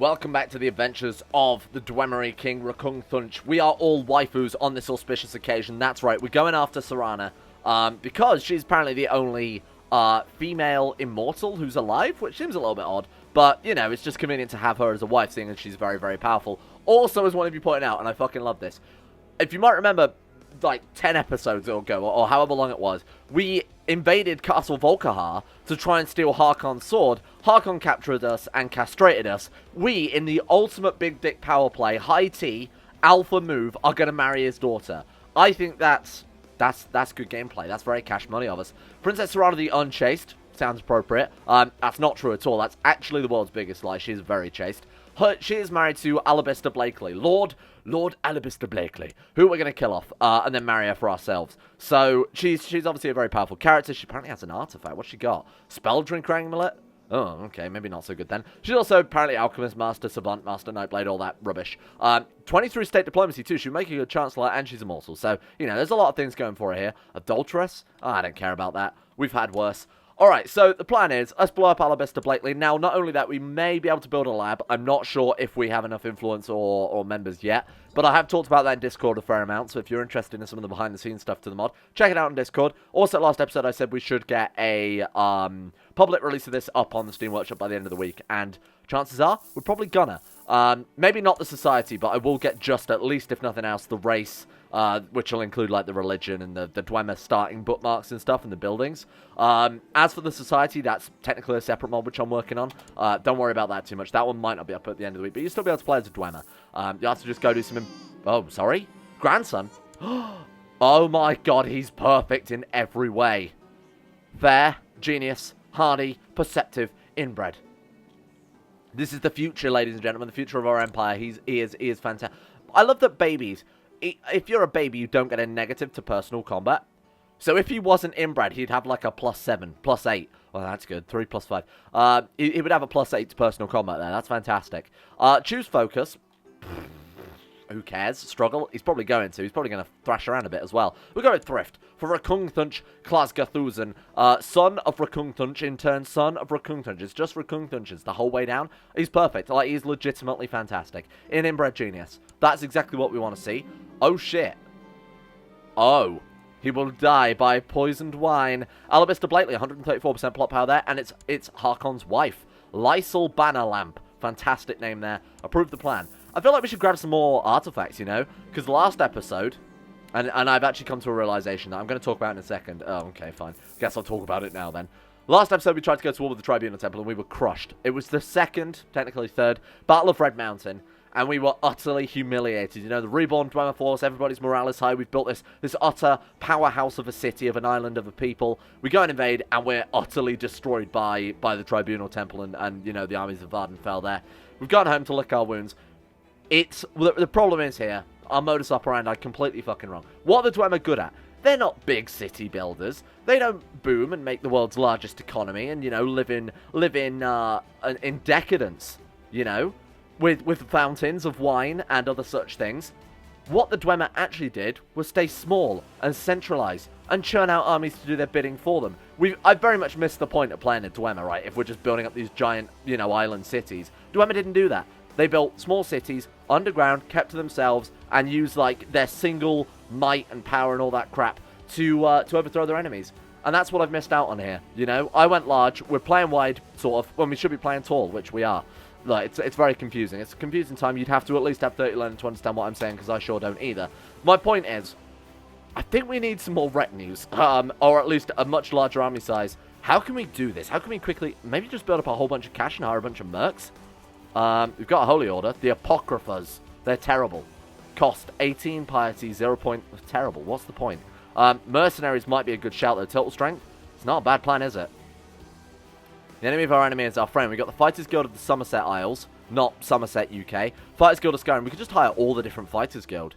Welcome back to the adventures of the Dwemer King Rkungtunch. We are all waifus on this auspicious occasion. That's right, we're going after Serena because she's apparently the only female immortal who's alive, which seems a little bit odd. But, you know, it's just convenient to have her as a wife, seeing as she's very, very powerful. Also, as one of you pointed out, and I fucking love this, if you might remember, like 10 episodes ago, or however long it was, we invaded Castle Volkihar to try and steal Harkan's sword. Harkan captured us and castrated us. We, in the ultimate big dick power play, high T, alpha move, are going to marry his daughter. I think that's good gameplay. That's very cash money of us. Princess Serena the Unchaste sounds appropriate. That's not true at all. That's actually the world's biggest lie. She's very chaste. She is married to Alabaster Blakely, Lord Alabaster Blakely, who we're going to kill off, and then marry her for ourselves. So, she's obviously a very powerful character. She apparently has an artifact. What's she got? Spell Drink Amulet? Oh, okay, maybe not so good then. She's also apparently Alchemist, Master, Savant, Master, Nightblade, all that rubbish. 23 State Diplomacy too. She'll make a good Chancellor, and she's immortal. So, you know, there's a lot of things going for her here. Adulteress? Oh, I don't care about that. We've had worse. Alright, so the plan is, let's blow up Alabaster Blakely. Now, not only that, we may be able to build a lab. I'm not sure if we have enough influence or members yet. But I have talked about that in Discord a fair amount. So if you're interested in some of the behind-the-scenes stuff to the mod, check it out on Discord. Also, last episode I said we should get a public release of this up on the Steam Workshop by the end of the week. And chances are, we're probably gonna. Maybe not the society, but I will get just, at least if nothing else, the race, which will include like the religion and the Dwemer starting bookmarks and stuff and the buildings. As for the society, that's technically a separate mod which I'm working on. Don't worry about that too much. That one might not be up at the end of the week, but you'll still be able to play as a Dwemer. You have to just go do some... Oh, sorry? Grandson? Oh my god, he's perfect in every way. Fair, genius, hardy, perceptive, inbred. This is the future, ladies and gentlemen, the future of our empire. He is fantastic. I love that babies, if you're a baby, you don't get a negative to personal combat. So if he wasn't inbred, he'd have like a +7, +8. Well, that's good. 3 + 5. He would have a +8 to personal combat there. That's fantastic. Choose focus. Who cares? Struggle? He's probably going to. He's probably going to thrash around a bit as well. We're going thrift for Rkungtunch Klazthzgarlthuzn, son of Rkungtunch, in turn son of Rkungtunch. It's just Rkungtunches the whole way down. He's perfect. Like, he's legitimately fantastic. In inbred genius. That's exactly what we want to see. Oh, shit. Oh. He will die by poisoned wine. Alabaster Blakely, 134% plot power there, and it's Harkon's wife. Lysol Banner Lamp. Fantastic name there. Approve the plan. I feel like we should grab some more artifacts, you know? Because last episode, and I've actually come to a realization that I'm going to talk about in a second. Oh, okay, fine. Guess I'll talk about it now then. Last episode, we tried to go to war with the Tribunal Temple, and we were crushed. It was the second, technically third, Battle of Red Mountain, and we were utterly humiliated. You know, the reborn Dwemer Force, everybody's morale is high. We've built this utter powerhouse of a city, of an island, of a people. We go and invade, and we're utterly destroyed by the Tribunal Temple, and you know, the armies of Varden fell there. We've gone home to lick our wounds. The problem is here, our modus operandi completely fucking wrong. What are the Dwemer good at? They're not big city builders. They don't boom and make the world's largest economy and, you know, live in decadence, you know, with fountains of wine and other such things. What the Dwemer actually did was stay small and centralized and churn out armies to do their bidding for them. I very much missed the point of playing a Dwemer, right, if we're just building up these giant, you know, island cities. Dwemer didn't do that. They built small cities, underground, kept to themselves, and used, like, their single might and power and all that crap to overthrow their enemies. And that's what I've missed out on here, you know? I went large, we're playing wide, sort of, when we should be playing tall, which we are. Like, it's very confusing. It's a confusing time. You'd have to at least have 30 learning to understand what I'm saying, because I sure don't either. My point is, I think we need some more retinues, or at least a much larger army size. How can we do this? How can we quickly, maybe just build up a whole bunch of cash and hire a bunch of mercs? We've got a holy order. The Apocryphas. They're terrible. Cost 18 piety, 0 point. Terrible. What's the point? Mercenaries might be a good shout though. Total strength. It's not a bad plan, is it? The enemy of our enemy is our friend. We've got the Fighters Guild of the Somerset Isles. Not Somerset, UK. Fighters Guild of Skyrim. We could just hire all the different Fighters Guild.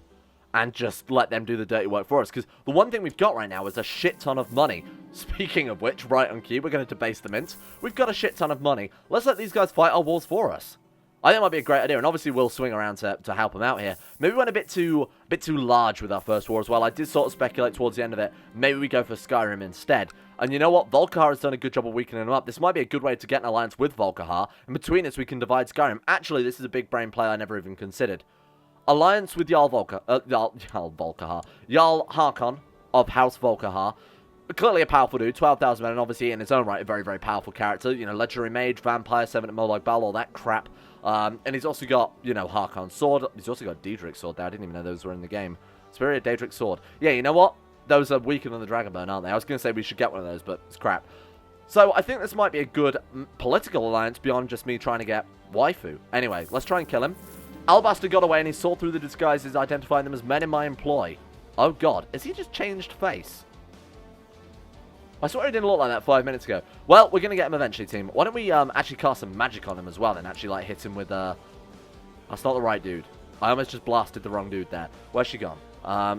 And just let them do the dirty work for us. Because the one thing we've got right now is a shit ton of money. Speaking of which, right on cue, we're going to debase the mints. We've got a shit ton of money. Let's let these guys fight our wars for us. I think it might be a great idea, and obviously we'll swing around to help him out here. Maybe we went a bit too large with our first war as well. I did sort of speculate towards the end of it. Maybe we go for Skyrim instead. And you know what? Volkihar has done a good job of weakening him up. This might be a good way to get an alliance with Volkihar. And between us, we can divide Skyrim. Actually, this is a big brain play I never even considered. Alliance with Jarl Volkihar. Jarl Harkan of House Volkihar. Clearly a powerful dude, 12,000 men, and obviously in his own right, a very, very powerful character. You know, legendary mage, vampire, 7 at Molag Bal, all that crap. And he's also got, you know, Harkan's sword. He's also got Daedric sword there. I didn't even know those were in the game. Superior Daedric sword. Yeah, you know what? Those are weaker than the Dragonburn, aren't they? I was going to say we should get one of those, but it's crap. So I think this might be a good political alliance beyond just me trying to get waifu. Anyway, let's try and kill him. Albaster got away and he saw through the disguises, identifying them as men in my employ. Oh god, has he just changed face? I swear he didn't look like that 5 minutes ago. Well, we're going to get him eventually, team. Why don't we actually cast some magic on him as well and actually like hit him with That's not the right dude. I almost just blasted the wrong dude there. Where's she gone?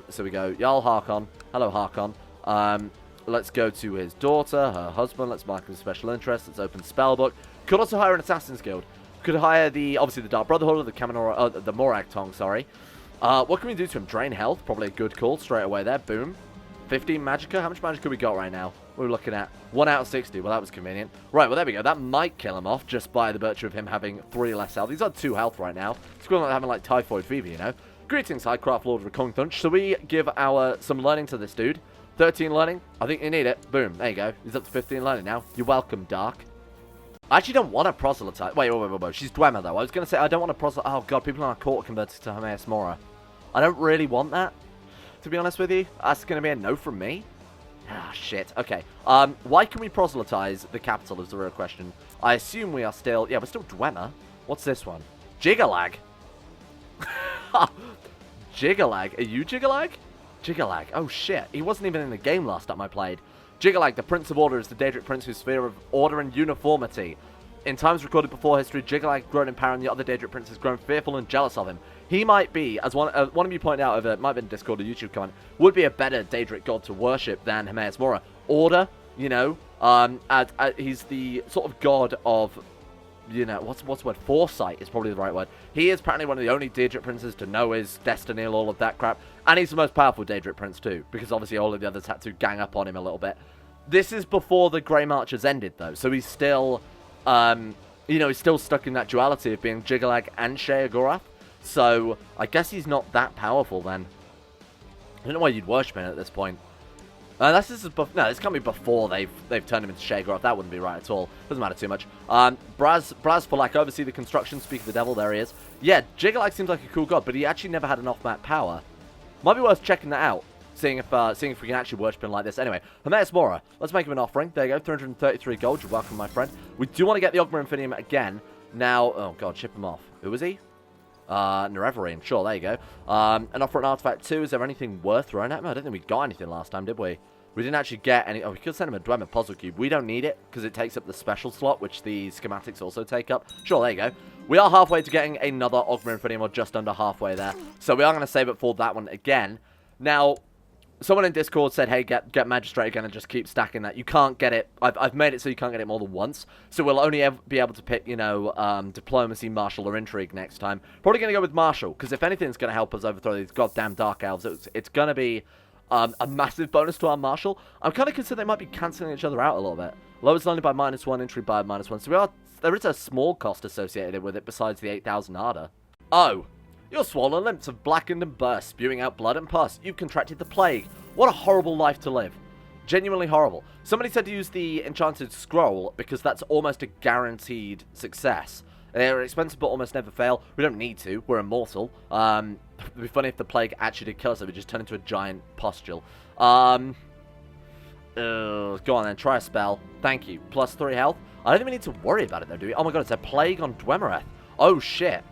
So we go, Jarl Harkan. Hello, Harkan. Let's go to his daughter, her husband. Let's mark him as special interest. Let's open Spellbook. Could also hire an Assassin's Guild. Could hire obviously the Dark Brotherhood or the Moragtong, sorry. What can we do to him? Drain health. Probably a good call straight away there. Boom. 15 magicka. How much magicka we got right now? We're looking at 1 out of 60. Well, that was convenient. Right, well, there we go. That might kill him off just by the virtue of him having 3 less health. He's on 2 health right now. It's equivalent to having, like, typhoid fever, you know? Greetings, High Craft Lord Rkungtunch. So we give some learning to this dude. 13 learning. I think you need it. Boom. There you go. He's up to 15 learning now. You're welcome, Dark. I actually don't want to proselytize. Wait. She's Dwemer, though. I was going to say I don't want to proselytize. Oh, God. People in our court are converted to Hermaeus Mora. I don't really want that, to be honest with you. That's going to be a no from me. Ah, shit. Okay. Why can we proselytize the capital is the real question. I assume we are still... Yeah, we're still Dwemer. What's this one? Jigalag. Jigalag. Are you Jigalag? Jigalag. Oh, shit. He wasn't even in the game last time I played. Jigalag, the Prince of Order, is the Daedric Prince whose sphere of order and uniformity. In times recorded before history, Jigalag grown in power and the other Daedric princes grown fearful and jealous of him. He might be, as one of you pointed out, it might have been Discord or YouTube comment, would be a better Daedric god to worship than Hermaeus Mora. Order, you know, he's the sort of god of, you know, what's the word? Foresight is probably the right word. He is apparently one of the only Daedric princes to know his destiny and all of that crap. And he's the most powerful Daedric prince too, because obviously all of the others had to gang up on him a little bit. This is before the Grey Marches ended, though, so he's still, you know, he's still stuck in that duality of being Jigalag and Sheogorath. So, I guess he's not that powerful then. I don't know why you'd worship him at this point. This can't be before they've turned him into Sheogorath. That wouldn't be right at all. Doesn't matter too much. Braz for like oversee the construction. Speak of the devil. There he is. Yeah, Jigalag seems like a cool god, but he actually never had an off-map power. Might be worth checking that out. Seeing if we can actually worship him like this. Anyway, Hermaeus Mora. Let's make him an offering. There you go. 333 gold. You're welcome, my friend. We do want to get the Ogma Infinium again. Now, oh god, ship him off. Who is he? Nerevarine. Sure, there you go. And offer an artifact too. Is there anything worth throwing at him? I don't think we got anything last time, did we? We didn't actually get any... Oh, we could send him a Dwemer puzzle cube. We don't need it, because it takes up the special slot, which the schematics also take up. Sure, there you go. We are halfway to getting another Ogma Infinium, or just under halfway there. So we are going to save it for that one again. Now, someone in Discord said, hey, get Magistrate again and just keep stacking that. You can't get it. I've made it so you can't get it more than once. So we'll only be able to pick, you know, Diplomacy, Martial, or Intrigue next time. Probably going to go with Martial, because if anything's going to help us overthrow these goddamn Dark Elves, it's going to be a massive bonus to our Martial. I'm kind of concerned they might be cancelling each other out a little bit. Lowest only by -1, Intrigue by -1. So there is a small cost associated with it besides the 8,000 Arda. Oh. Your swollen limbs have blackened and burst, spewing out blood and pus. You've contracted the plague. What a horrible life to live. Genuinely horrible. Somebody said to use the Enchanted Scroll because that's almost a guaranteed success. They're expensive but almost never fail. We don't need to. We're immortal. It'd be funny if the plague actually did kill us. It would just turn into a giant pustule. Go on then. Try a spell. Thank you. +3 health. I don't even need to worry about it though, do we? Oh my god, it's a plague on Dwemereth. Oh shit.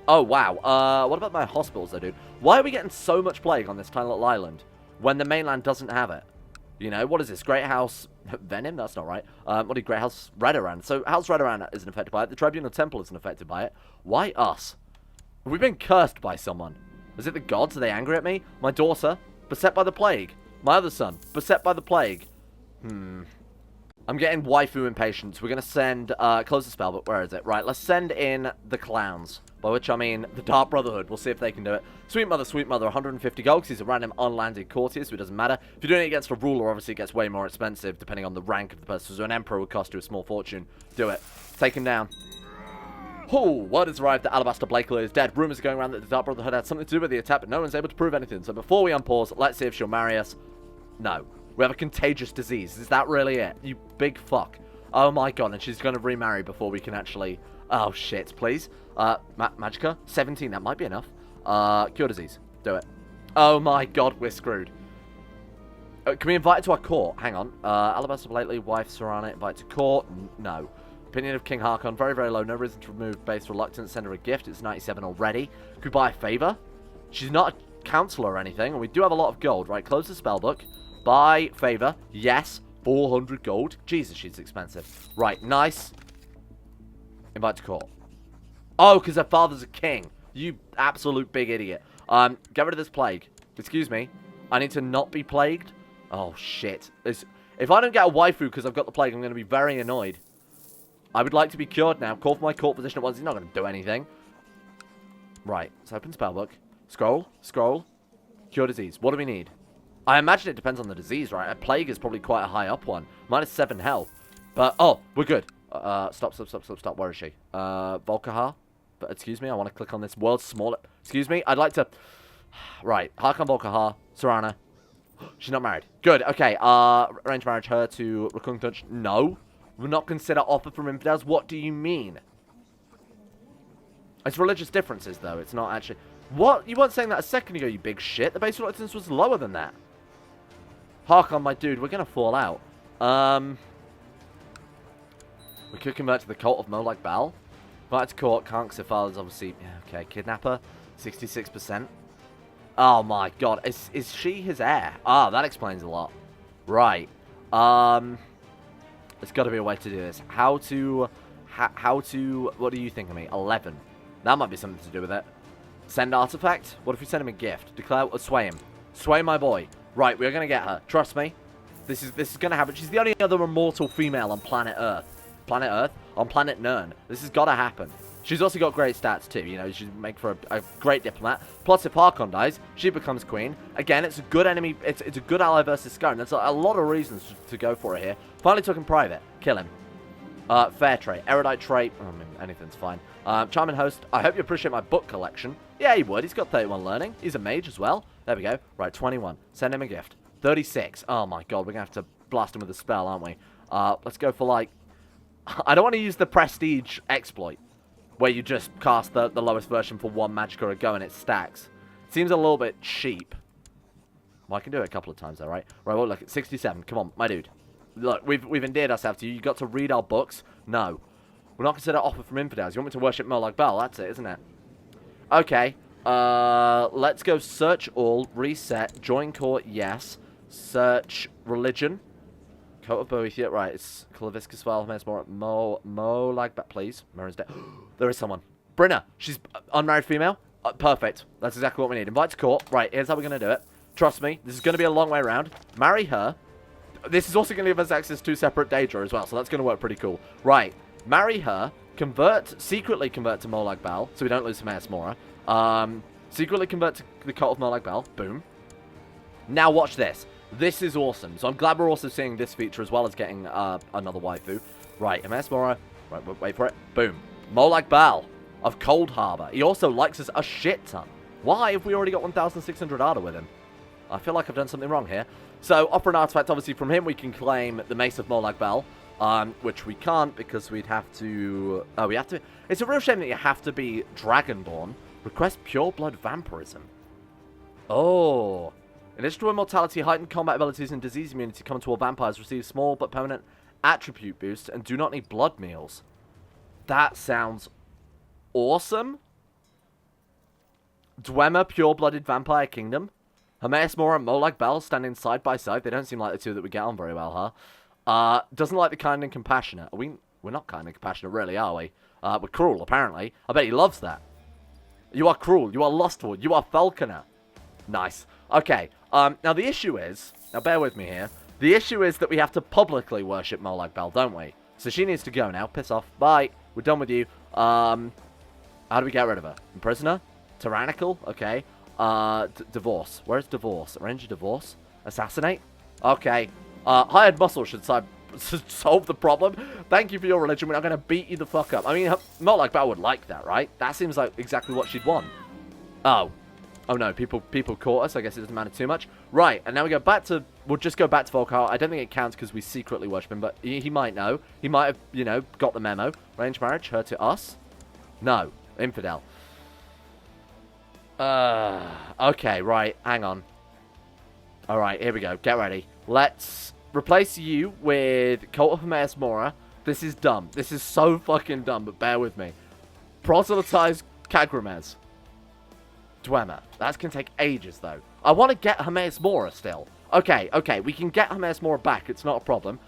Oh, wow. What about my hospitals, though, dude? Why are we getting so much plague on this tiny little island when the mainland doesn't have it? You know, what is this? Great House Venom? That's not right. What did Great House Redoran? So, House Redoran isn't affected by it. The Tribunal Temple isn't affected by it. Why us? Have we been cursed by someone? Is it the gods? Are they angry at me? My daughter? Beset by the plague. My other son? Beset by the plague. I'm getting waifu impatience. We're going to send, close the spell, but where is it? Right, let's send in the clowns, by which I mean the Dark Brotherhood. We'll see if they can do it. Sweet Mother, 150 gold, because he's a random unlanded courtier, so it doesn't matter. If you're doing it against a ruler, obviously it gets way more expensive, depending on the rank of the person. So an emperor would cost you a small fortune. Do it. Take him down. Oh, word has arrived that Alabaster Blakely is dead. Rumours are going around that the Dark Brotherhood had something to do with the attack, but no one's able to prove anything. So before we unpause, let's see if she'll marry us. No. We have a contagious disease. Is that really it? You big fuck. Oh my god, and she's going to remarry before we can actually... Oh shit, please. Magicka? 17, that might be enough. Cure disease. Do it. Oh my god, we're screwed. Can we invite her to our court? Hang on. Alabaster Blakely, wife Serena, invite to court? No. Opinion of King Harkan, very, very low. No reason to remove base reluctance. Send her a gift. It's 97 already. Could we buy a favor? She's not a counselor or anything, and we do have a lot of gold. Right, close the spellbook. Buy favor. Yes. 400 gold. Jesus, she's expensive. Right, nice. Invite to court. Oh, because her father's a king. You absolute big idiot. Get rid of this plague. Excuse me. I need to not be plagued. Oh, shit. If I don't get a waifu because I've got the plague, I'm going to be very annoyed. I would like to be cured now. Call for my court position at once. He's not going to do anything. Right. Let's open spellbook. Scroll. Scroll. Cure disease. What do we need? I imagine it depends on the disease, right? A plague is probably quite a high up one. Minus 7 health. But, oh, we're good. Stop. Where is she? Volkahar? But, excuse me, I want to click on this world's smaller... Excuse me, I'd like to... Right, Harkan Volkahar, Serena. She's not married. Good, okay. Arrange marriage her to Rkungtunch. No. Will not consider offer from infidels. What do you mean? It's religious differences, though. It's not actually... What? You weren't saying that a second ago, you big shit. The base reluctance was lower than that. Harkan, my dude, we're going to fall out. We could convert to the cult of Molag Bal. Invite to court, can't because her father's obviously... Yeah, okay, kidnapper. 66%. Oh my god. Is she his heir? Ah, that explains a lot. Right. There's got to be a way to do this. How to... What do you think of me? 11. That might be something to do with it. Send artifact? What if we send him a gift? Declare... Sway him. Sway my boy. Right, we're going to get her. Trust me. This is going to happen. She's the only other immortal female on planet Earth. Planet Earth? On planet Nern. This has got to happen. She's also got great stats too. You know, she'd make for a great diplomat. Plus, if Harkan dies, she becomes queen. Again, it's a good enemy. It's a good ally versus Skyrim. There's a lot of reasons to go for it here. Finally took him private. Kill him. Fair trait. Erudite trait. I mean, anything's fine. Charming host. I hope you appreciate my book collection. Yeah, he would. He's got 31 learning. He's a mage as well. There we go. Right, 21. Send him a gift. 36. Oh my god, we're going to have to blast him with a spell, aren't we? Let's go for like... I don't want to use the prestige exploit, where you just cast the lowest version for one magicka a go and it stacks. Seems a little bit cheap. Well, I can do it a couple of times though, right? Right, well, look, at 67. Come on, my dude. Look, we've endeared ourselves to you. You got to read our books? No. We're not considered offer from infidels. You want me to worship Molag Bal? That's it, isn't it? Okay. Let's go search all, reset, join court, yes. Search religion. Coat of Boethia, right, it's Claviscus Val, Molag Bal, please. Marin's dead. There is someone. Brinna, she's unmarried female. Perfect. That's exactly what we need. Invite to court. Right, here's how we're going to do it. Trust me, this is going to be a long way around. Marry her. This is also going to give us access to separate Daedra as well, so that's going to work pretty cool. Right, marry her, secretly convert to Molag Bal, so we don't lose to Maes Mora. Secretly convert to the cult of Molag Bal. Boom. Now watch this. This is awesome. So I'm glad we're also seeing this feature as well as getting another waifu. Right, Maes Mora. Right, wait for it. Boom. Molag Bal of Cold Harbor. He also likes us a shit ton. Why have we already got 1,600 ADA with him? I feel like I've done something wrong here. So, offer an artifact, obviously, from him, we can claim the Mace of Molag Bal, which we can't because we'd have to... Oh, we have to... It's a real shame that you have to be Dragonborn. Request Pure Blood Vampirism. Oh. In addition to immortality, heightened combat abilities and disease immunity common to all vampires receive small but permanent attribute boosts and do not need blood meals. That sounds awesome. Dwemer Pure-Blooded Vampire Kingdom. Maes Mora and Molag Bal standing side by side. They don't seem like the two that we get on very well, huh? Doesn't like the kind and compassionate. We're not kind and compassionate, really, are we? We're cruel, apparently. I bet he loves that. You are cruel. You are lustful. You are falconer. Nice. Okay. Now, the issue is... Now, bear with me here. The issue is that we have to publicly worship Molag Bal, don't we? So she needs to go now. Piss off. Bye. We're done with you. How do we get rid of her? Prisoner? Tyrannical? Okay. Divorce. Where's divorce? Arrange a divorce? Assassinate? Okay. Hired muscle should solve the problem. Thank you for your religion. We're not going to beat you the fuck up. I mean, Molag Bal would like that, right? That seems like exactly what she'd want. Oh. Oh no, people caught us. I guess it doesn't matter too much. Right, and now we go back to... We'll just go back to Volkar. I don't think it counts because we secretly worship him, but he might know. He might have, you know, got the memo. Arranged marriage, her to us? No. Infidel. Okay, right. Hang on. Alright, here we go. Get ready. Let's replace you with Cult of Hermaeus Mora. This is dumb. This is so fucking dumb, but bear with me. Proselytize Kagramez. Dwemer. That's going to take ages, though. I want to get Hermaeus Mora still. Okay, we can get Hermaeus Mora back. It's not a problem.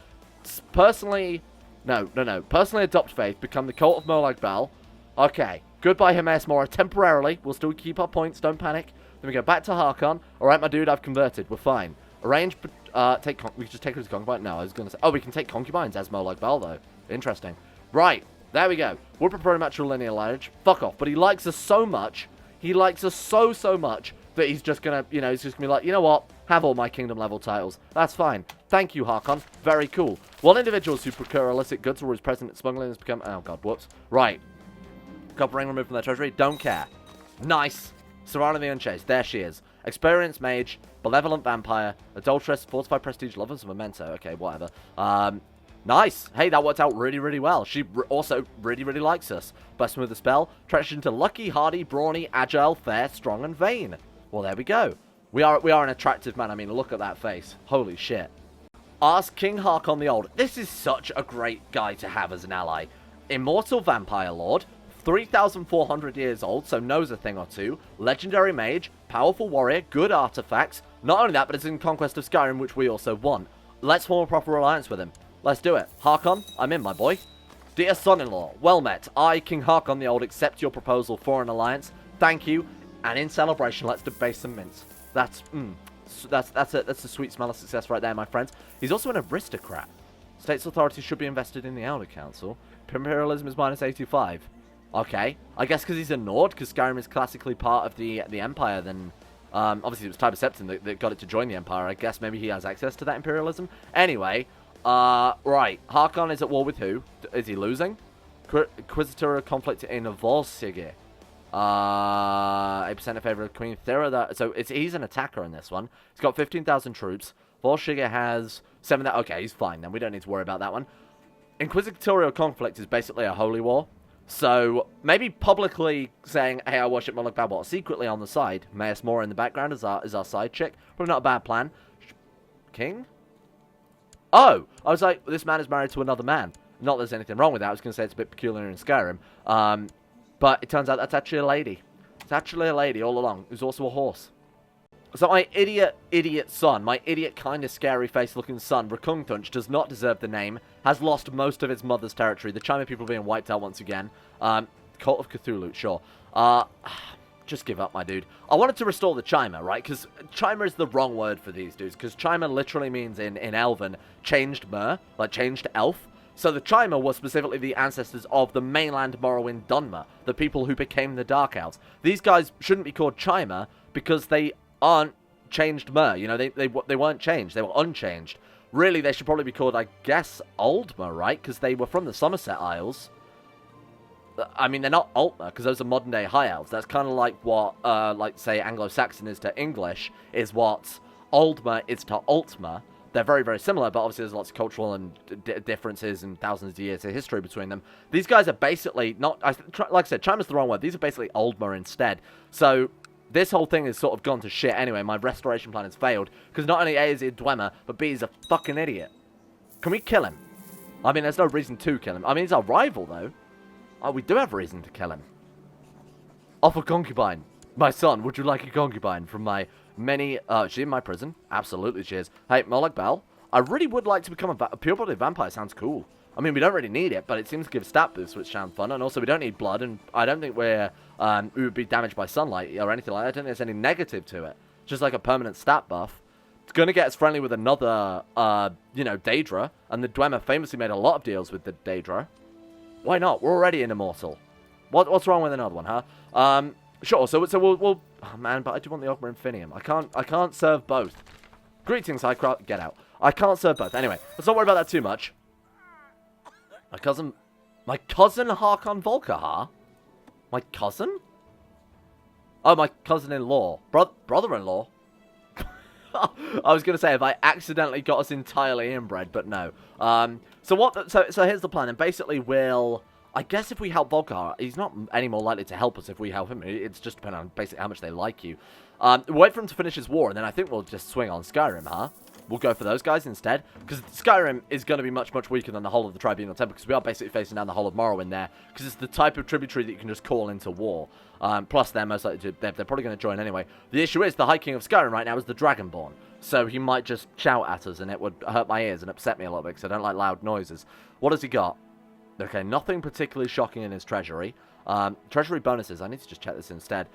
Personally... No. Personally adopt faith. Become the Cult of Molag Bal. Okay. Goodbye, Hermaeus Mora. Temporarily. We'll still keep our points. Don't panic. Then we go back to Harkan. Alright, my dude, I've converted. We're fine. Arrange... we can just take her as concubine? No, I was going to say... Oh, we can take concubines as Molag Bal, though. Interesting. Right. There we go. We're preparing matrilineal lineage. Fuck off. But he likes us so much... He likes us so much that he's just gonna, you know, he's just gonna be like, you know what? Have all my kingdom level titles. That's fine. Thank you, Harkan. Very cool. While individuals who procure illicit goods or is present at smuggling has become... Oh, God, whoops. Right. Copper ring removed from their treasury. Don't care. Nice. Serena the Unchased. There she is. Experienced mage, benevolent vampire, adulteress, fortified prestige, lovers of memento. Okay, whatever. Nice. Hey, that worked out really well. She also really likes us. Blessed with the spell. Transition into lucky, hardy, brawny, agile, fair, strong, and vain. Well, there we go. We are an attractive man. I mean, look at that face. Holy shit. Ask King Harkan the Old. This is such a great guy to have as an ally. Immortal vampire lord. 3,400 years old, so knows a thing or two. Legendary mage. Powerful warrior. Good artifacts. Not only that, but it's in Conquest of Skyrim, which we also want. Let's form a proper alliance with him. Let's do it. Harkan, I'm in, my boy. Dear son-in-law, well met. I, King Harkan the Old, accept your proposal for an alliance. Thank you. And in celebration, let's debase some mints. That's a sweet smell of success right there, my friends. He's also an aristocrat. State's authority should be invested in the Elder Council. Imperialism is minus 85. Okay. I guess because he's a Nord, because Skyrim is classically part of the Empire, then... obviously, it was Tiber Septim that got it to join the Empire. I guess maybe he has access to that imperialism. Anyway... right. Harkan is at war with who? Is he losing? Inquisitorial conflict in Volsigir. 8% in favor of Queen Thera. So he's an attacker in this one. He's got 15,000 troops. Volsigir has 7,000. Okay, he's fine then. We don't need to worry about that one. Inquisitorial conflict is basically a holy war. So maybe publicly saying, hey, I worship Molag Bal, secretly on the side. Hermaeus Mora in the background is our side chick. Probably not a bad plan. King? Oh, I was like, this man is married to another man. Not that there's anything wrong with that. I was going to say it's a bit peculiar in Skyrim. But it turns out that's actually a lady. It's actually a lady all along, who's also a horse. So my idiot son, my idiot kind of scary face looking son, Rkungtunch, does not deserve the name, has lost most of his mother's territory. The Chimer people being wiped out once again. Cult of Cthulhu, sure. Just give up, my dude. I wanted to restore the Chimer, right? Because Chimer is the wrong word for these dudes. Because Chimer literally means in Elven, changed mer, like changed elf. So the Chimer was specifically the ancestors of the mainland Morrowind Dunmer, the people who became the Dark Elves. These guys shouldn't be called Chimer because they aren't changed mer. You know, they weren't changed. They were unchanged. Really, they should probably be called, I guess, Oldmer, right? Because they were from the Somerset Isles. I mean, they're not Altmer, because those are modern-day High Elves. That's kind of like what, like, say, Anglo-Saxon is to English, is what Oldmer is to Altmer. They're very, very similar, but obviously there's lots of cultural and differences and thousands of years of history between them. These guys are basically not... like I said, Chimer's the wrong word. These are basically Oldmer instead. So this whole thing has sort of gone to shit anyway. My restoration plan has failed, because not only A, is he a Dwemer, but B, he's a fucking idiot. Can we kill him? I mean, there's no reason to kill him. I mean, he's our rival, though. Oh, we do have a reason to kill him. Offer concubine. My son, would you like a concubine from my many... she's in my prison. Absolutely she is. Hey, Molag Bal, I really would like to become a pure-blooded vampire. Sounds cool. I mean, we don't really need it, but it seems to give stat boosts, which sound fun. And also, we don't need blood, and I don't think we would be damaged by sunlight or anything like that. I don't think there's any negative to it. Just like a permanent stat buff. going to get us friendly with another, you know, Daedra. And the Dwemer famously made a lot of deals with the Daedra. Why not? We're already an immortal. What's wrong with another one, huh? Sure, so we'll... Oh, man, but I do want the Ogma Infinium. I can't serve both. Greetings, Highcraft. Get out. I can't serve both. Anyway, let's not worry about that too much. My cousin Harkan Volkahar? My cousin? Oh, my cousin-in-law. Brother-in-law? I was going to say, if I accidentally got us entirely inbred, but no. So here's the plan, and basically we'll... I guess if we help Volkar, he's not any more likely to help us if we help him. It's just depending on basically how much they like you. Wait for him to finish his war, and then I think we'll just swing on Skyrim, huh? We'll go for those guys instead. Because Skyrim is going to be much, much weaker than the whole of the Tribunal Temple, because we are basically facing down the whole of Morrowind there. Because it's the type of tributary that you can just call into war. Plus, they're most likely to... They're probably going to join anyway. The issue is, the High King of Skyrim right now is the Dragonborn. So he might just shout at us, and it would hurt my ears and upset me a little bit, because I don't like loud noises. What has he got? Okay, nothing particularly shocking in his treasury. Treasury bonuses, I need to just check this instead.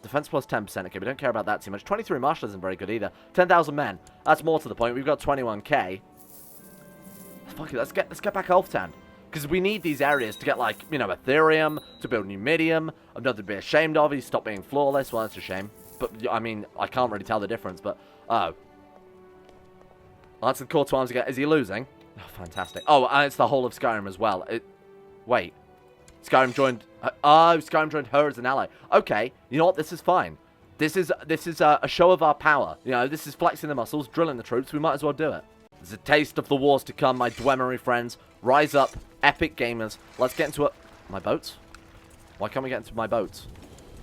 Defense plus 10%, okay, we don't care about that too much. 23 marshal isn't very good either. 10,000 men, that's more to the point. We've got 21k. Fuck it, let's get back Alftand. Because we need these areas to get, like, you know, Ethereum, to build Numidium. I've nothing to be ashamed of. He's stopped being flawless. Well, that's a shame. But, I mean, I can't really tell the difference, but... Oh. Well, that's the call to arms again. Is he losing? Oh, fantastic. Oh, and it's the whole of Skyrim as well. Wait. Skyrim joined... Oh, Skyrim joined her as an ally. Okay, you know what? This is fine. This is a show of our power. You know, this is flexing the muscles, drilling the troops. We might as well do it. There's a taste of the wars to come, my Dwemery friends. Rise up, epic gamers. Let's get into it. My boats? Why can't we get into my boats?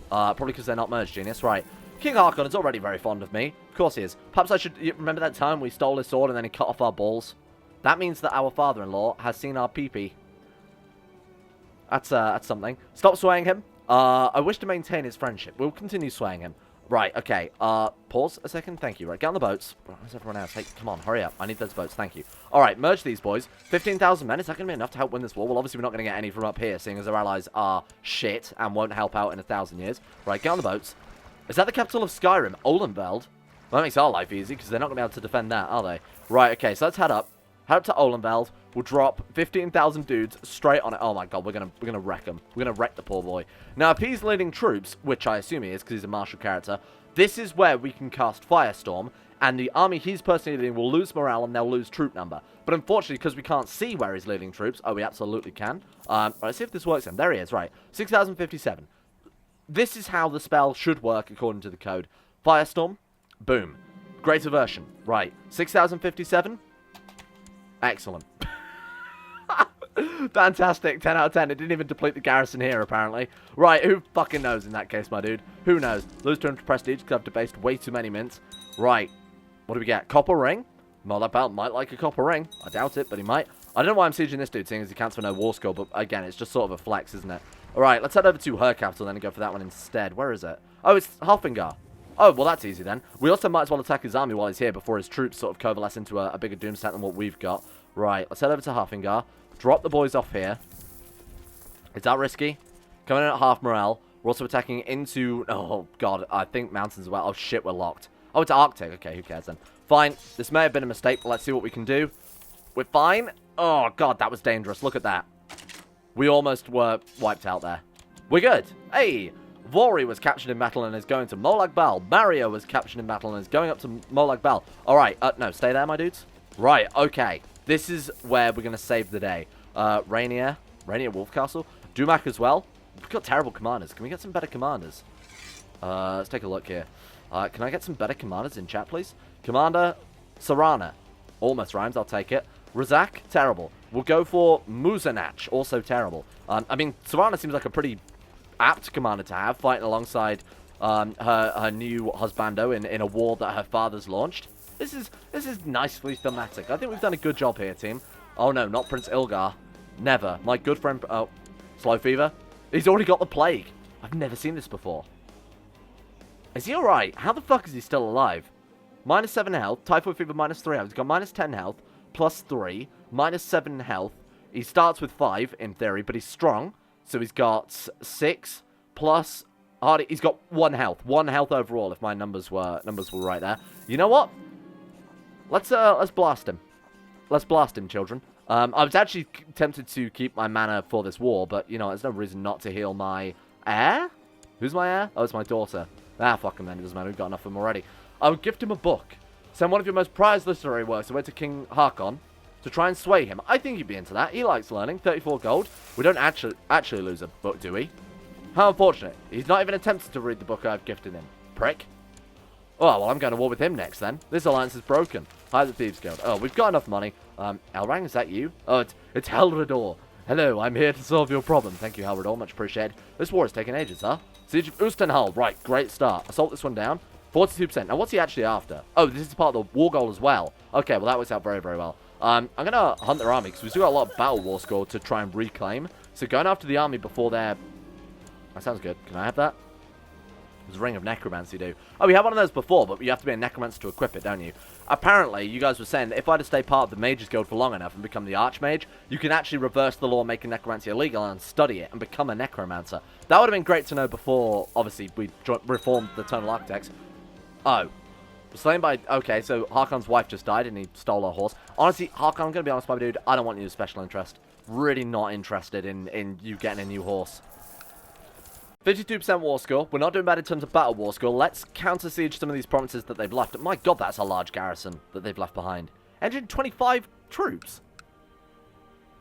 Probably because they're not merged, genius. Right. King Harkan is already very fond of me. Of course he is. Perhaps I should... Remember that time we stole his sword and then he cut off our balls? That means that our father-in-law has seen our pee-pee. That's something. Stop swaying him. I wish to maintain his friendship. We'll continue swaying him. Right, okay. Pause a second. Thank you. Right, get on the boats. Where's everyone else? Hey, come on, hurry up. I need those boats. Thank you. Alright, merge these boys. 15,000 men. Is that going to be enough to help win this war? Well, obviously we're not going to get any from up here, seeing as our allies are shit and won't help out in 1,000 years. Right, get on the boats. Is that the capital of Skyrim? Olenveld? Well, that makes our life easy, because they're not going to be able to defend that, are they? Right, okay, so let's head up. Head up to Olenveld. We'll drop 15,000 dudes straight on it. Oh my god, we're gonna wreck him. We're gonna wreck the poor boy. Now, if he's leading troops, which I assume he is because he's a martial character, this is where we can cast Firestorm, and the army he's personally leading will lose morale and they'll lose troop number. But unfortunately, because we can't see where he's leading troops, oh, we absolutely can. Let's see if this works then. There he is, right. 6,057. This is how the spell should work according to the code. Firestorm, boom. Greater version, right. 6,057. Excellent. Fantastic. 10 out of 10. It didn't even deplete the garrison here, apparently. Right, who fucking knows in that case, my dude? Who knows? Lose 200 prestige because I've debased way too many mints. Right. What do we get? Copper ring? Well, that belt might like a copper ring. I doubt it, but he might. I don't know why I'm sieging this dude, seeing as he counts for no war score, but again, it's just sort of a flex, isn't it? Alright, let's head over to her capital then and go for that one instead. Where is it? Oh, it's Halfingar. Oh, well, that's easy then. We also might as well attack his army while he's here before his troops sort of coalesce into a bigger doomstat than what we've got. Right, let's head over to Halfingar. Drop the boys off here. Is that risky? Coming in at half morale. We're also attacking into... Oh, God. I think mountains as well. Oh, shit. We're locked. Oh, it's Arctic. Okay, who cares then? Fine. This may have been a mistake, but let's see what we can do. We're fine. Oh, God. That was dangerous. Look at that. We almost were wiped out there. We're good. Hey. Vori was captured in battle and is going to Molag Bal. Mario was captured in battle and is going up to Molag Bal. All right. No, stay there, my dudes. Right. Okay. This is where we're going to save the day. Rainier Wolf Castle. Dumak as well. We've got terrible commanders. Can we get some better commanders? Let's take a look here. Can I get some better commanders in chat, please? Commander Serena. Almost rhymes. I'll take it. Razak. Terrible. We'll go for Muzanach. Also terrible. I mean, Serena seems like a pretty apt commander to have, fighting alongside her new husbando in a war that her father's launched. This is nicely thematic. I think we've done a good job here, team. Oh no, not Prince Ilgar. Never. My good friend... Oh, Slow Fever. He's already got the plague. I've never seen this before. Is he alright? How the fuck is he still alive? -7 health. Typhoid Fever -3 health. He's got -10 health. +3. -7 health. He starts with 5, in theory, but he's strong. So he's got 6 plus... He's got 1 health. 1 health overall, if my numbers were right there. You know what? Let's blast him. Let's blast him, children. I was actually tempted to keep my mana for this war, but, you know, there's no reason not to heal my heir. Who's my heir? Oh, it's my daughter. Ah, fuck him then. It doesn't matter. We've got enough of him already. I would gift him a book. Send one of your most prized literary works away to King Harkan to try and sway him. I think he'd be into that. He likes learning. 34 gold. We don't actually lose a book, do we? How unfortunate. He's not even attempted to read the book I've gifted him. Prick. Oh, well, I'm going to war with him next, then. This alliance is broken. Hide the Thieves Guild. Oh, we've got enough money. Elrang, is that you? Oh, it's Helredor. Hello, I'm here to solve your problem. Thank you, Helredor. Much appreciated. This war has taken ages, huh? Siege of Ustenhall. Right, great start. Assault this one down. 42%. Now, what's he actually after? Oh, this is part of the war goal as well. Okay, well, that works out very, very well. I'm going to hunt their army, because we've still got a lot of battle war score to try and reclaim. So, going after the army before they're... That sounds good. Can I have that? There's a Ring of Necromancy, do. Oh, we had one of those before, but you have to be a Necromancer to equip it, don't you? Apparently, you guys were saying that if I had to stay part of the Mages Guild for long enough and become the Archmage, you can actually reverse the law, making Necromancy illegal, and study it and become a Necromancer. That would have been great to know before, obviously, we reformed the Eternal Architects. Oh. Slain by... Okay, so Harkon's wife just died and he stole her horse. Honestly, Harkon, I'm going to be honest, my dude, I don't want you as special interest. Really not interested in you getting a new horse. 52% war score. We're not doing bad in terms of battle war score. Let's counter-siege some of these provinces that they've left. My god, that's a large garrison that they've left behind. 125 troops.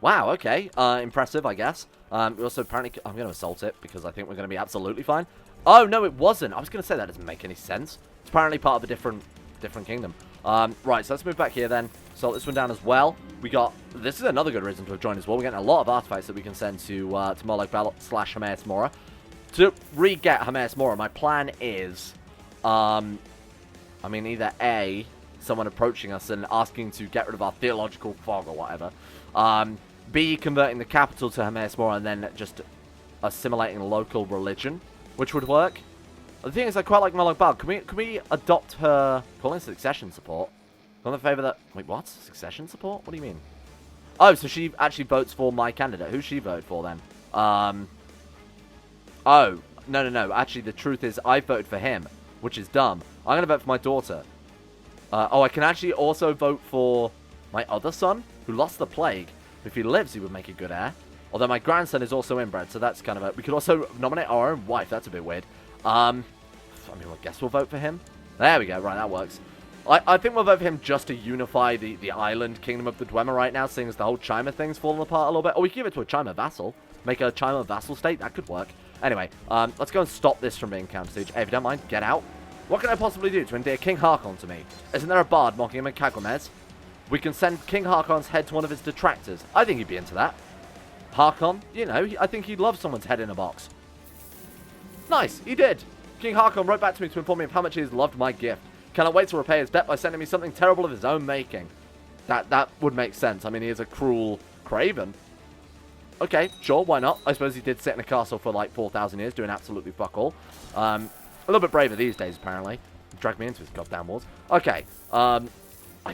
Wow, okay. Impressive, I guess. We also apparently... I'm going to assault it because I think we're going to be absolutely fine. Oh, no, it wasn't. I was going to say that doesn't make any sense. It's apparently part of a different kingdom. Right, so let's move back here then. Assault this one down as well. We got... This is another good reason to have joined as well. We're getting a lot of artifacts that we can send to Moloch / Hermaeus Mora. To re-get Hermaeus Mora, my plan is, I mean, either A, someone approaching us and asking to get rid of our theological fog or whatever, B, converting the capital to Hermaeus Mora and then just assimilating local religion, which would work. The thing is, I quite like Moloch Bal. Can we adopt her, calling succession support? On the favor that, wait, what? Succession support? What do you mean? Oh, so she actually votes for my candidate. Who's she vote for then? Oh, no. Actually, the truth is I voted for him, which is dumb. I'm going to vote for my daughter. Oh, I can actually also vote for my other son, who lost the plague. If he lives, he would make a good heir. Although my grandson is also inbred, so that's kind of a... We could also nominate our own wife. That's a bit weird. I mean, I guess we'll vote for him. There we go. Right, that works. I think we'll vote for him just to unify the island kingdom of the Dwemer right now, seeing as the whole Chimer thing's fallen apart a little bit. Or we could give it to a Chimer vassal. Make a Chimer vassal state. That could work. Anyway, let's go and stop this from being counter-siege. Hey, if you don't mind, get out. What can I possibly do to endear King Harkon to me? Isn't there a bard mocking him in Kagomez? We can send King Harkon's head to one of his detractors. I think he'd be into that. Harkon, you know, I think he'd love someone's head in a box. Nice, he did. King Harkon wrote back to me to inform me of how much he has loved my gift. Cannot wait to repay his debt by sending me something terrible of his own making. That would make sense. I mean, he is a cruel craven. Okay, sure, why not? I suppose he did sit in a castle for like 4,000 years doing absolutely fuck all. A little bit braver these days, apparently. Dragged me into his goddamn wars. Okay, I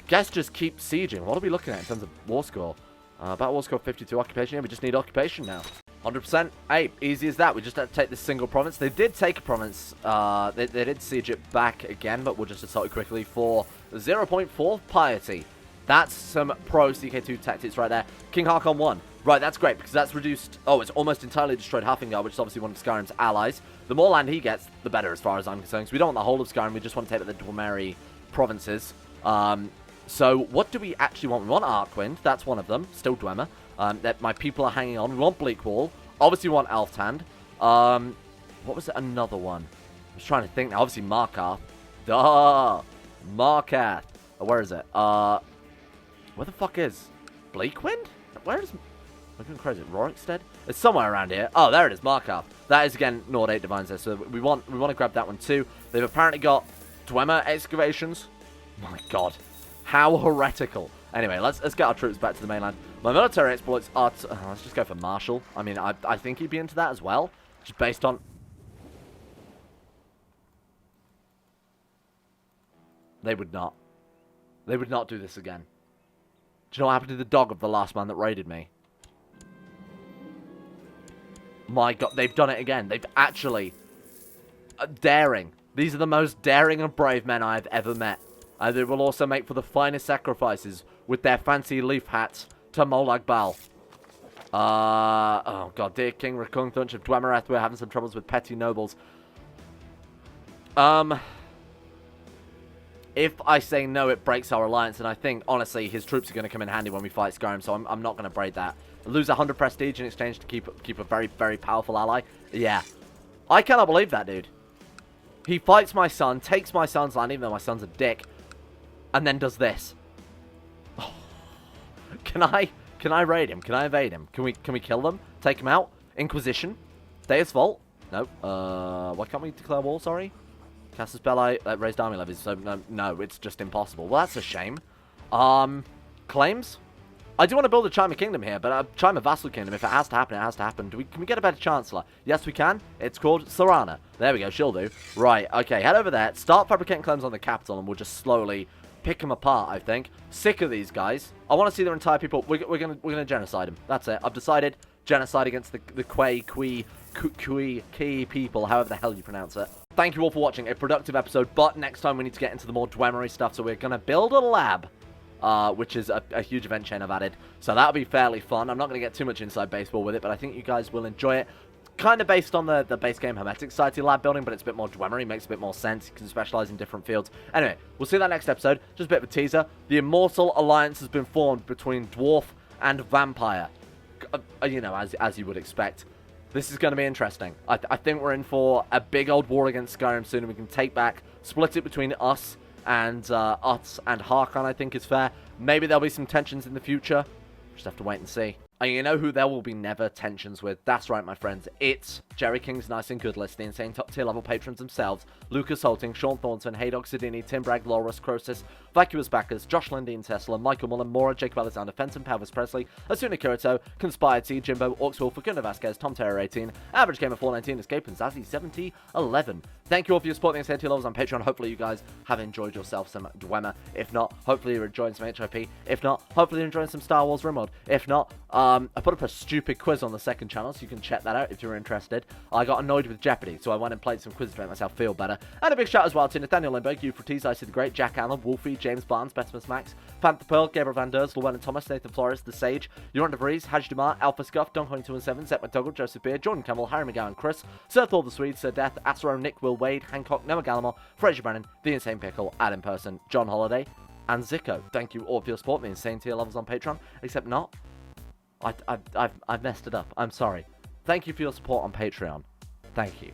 guess just keep sieging. What are we looking at in terms of war score? Battle war score 52, occupation. Yeah, we just need occupation now. 100%. Hey, easy as that. We just have to take this single province. They did take a province. They did siege it back again, but we'll just assault it quickly for 0.4 piety. That's some pro CK2 tactics right there. King Harkon 1. Right, that's great, because that's reduced... Oh, it's almost entirely destroyed Huffingard, which is obviously one of Skyrim's allies. The more land he gets, the better as far as I'm concerned. So we don't want the whole of Skyrim, we just want to take the Dwemer provinces. So what do we actually want? We want Arcwind, that's one of them. Still Dwemer. That my people are hanging on. We want Bleakwall. Obviously we want Alftand. What was it? Another one. I was trying to think now. Obviously Markarth. Duh! Markarth. Where is it? Where the fuck is Bleakwind? Where is... I'm going crazy. Rorikstead? It's somewhere around here. Oh, there it is. Markarth. That is, again, Nord 8 Divines there. So we want to grab that one, too. They've apparently got Dwemer excavations. My god. How heretical. Anyway, let's get our troops back to the mainland. My military exploits are... let's just go for Marshall. I mean, I think he'd be into that as well. Just based on... They would not. They would not do this again. Do you know what happened to the dog of the last man that raided me? My god, they've done it again. They've actually... daring. These are the most daring and brave men I've ever met. And they will also make for the finest sacrifices with their fancy leaf hats to Molag Bal. Oh god, dear King Rkungtunch of Dwemer, we're having some troubles with petty nobles. If I say no, it breaks our alliance, and I think, honestly, his troops are going to come in handy when we fight Skyrim, so I'm not going to break that. Lose 100 prestige in exchange to keep a very, very powerful ally? Yeah. I cannot believe that, dude. He fights my son, takes my son's land, even though my son's a dick, and then does this. Oh. Can I raid him? Can I evade him? Can we kill them? Take him out? Inquisition? Deus Vault? No. Why can't we declare war, sorry? Cast a spell, raised army levies, so no, it's just impossible. Well, that's a shame. Claims? I do want to build a Chimer Kingdom here, but a Chimer Vassal Kingdom, if it has to happen, it has to happen. Can we get a better Chancellor? Yes, we can. It's called Serena. There we go, she'll do. Right, okay, head over there. Start fabricating claims on the capital, and we'll just slowly pick them apart, I think. Sick of these guys. I want to see their entire people. We're gonna genocide them. That's it. I've decided. Genocide against the Key people, however the hell you pronounce it. Thank you all for watching a productive episode, but next time we need to get into the more Dwemery stuff, so we're going to build a lab, which is a huge event chain I've added, so that'll be fairly fun. I'm not going to get too much inside baseball with it, but I think you guys will enjoy it. Kind of based on the base game Hermetic Society lab building, but it's a bit more Dwemery, makes a bit more sense. You can specialize in different fields. Anyway, we'll see that next episode. Just a bit of a teaser. The Immortal Alliance has been formed between Dwarf and Vampire. You know, as you would expect. This is going to be interesting. I think we're in for a big old war against Skyrim soon, and we can take back, split it between us and Harkan, I think is fair. Maybe there'll be some tensions in the future. Just have to wait and see. And you know who there will be never tensions with? That's right, my friends. It's Jerry King's Nice and Good List, the insane top tier level patrons themselves, Lucas Holting, Sean Thornton, Haydog Sidini, Tim Bragg, Laurus, Croesus, Vacuous Backers, Josh Lindeen, Tesla, Michael Mullen, Mora, Jacob Alexander, Fenton, Pelvis Presley, Asuna Kirito, Conspired T, Jimbo, Orkswolf, Facundo Vasquez, Tom Terror 18, Average Gamer 419, Escape, and Zazzy 7011. Thank you all for your support the insane tier levels on Patreon. Hopefully you guys have enjoyed yourself some Dwemer. If not, hopefully you're enjoying some HIP. If not, hopefully you're enjoying some Star Wars Rimworld. If not, I put up a stupid quiz on the second channel, so you can check that out if you're interested. I got annoyed with Jeopardy, so I went and played some quizzes to make myself feel better. And a big shout as well to Nathaniel Lindbergh, Euphrates, Icy the Great, Jack Allen, Wolfie, James Barnes, Bestimus Max, Panther Pearl, Gabriel Van Ders, Llewellyn Thomas, Nathan Flores, The Sage, Joran de Vries, Haj Dumar, Alpha Scuff, Don Hoing 217, Zep McDougall, Joseph Beard, Jordan Campbell, Harry McGowan, Chris, Sir Thor the Swede, Sir Death, Asro, Nick, Will Wade, Hancock, Noah Gallimore, Fraser Brennan, The Insane Pickle, Adam Person, John Holiday, and Zico. Thank you all for your support, the insane tier levels on Patreon, except not. I've messed it up. I'm sorry. Thank you for your support on Patreon. Thank you.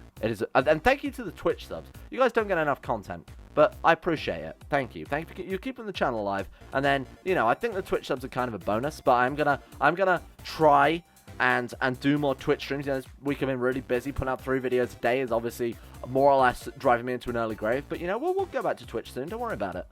And thank you to the Twitch subs. You guys don't get enough content, but I appreciate it. Thank you. Thank you. You're keeping the channel alive. And then, you know, I think the Twitch subs are kind of a bonus, but I'm gonna try and do more Twitch streams. You know, this week I've been really busy. Putting out 3 videos a day is obviously more or less driving me into an early grave. But you know, we'll go back to Twitch soon. Don't worry about it.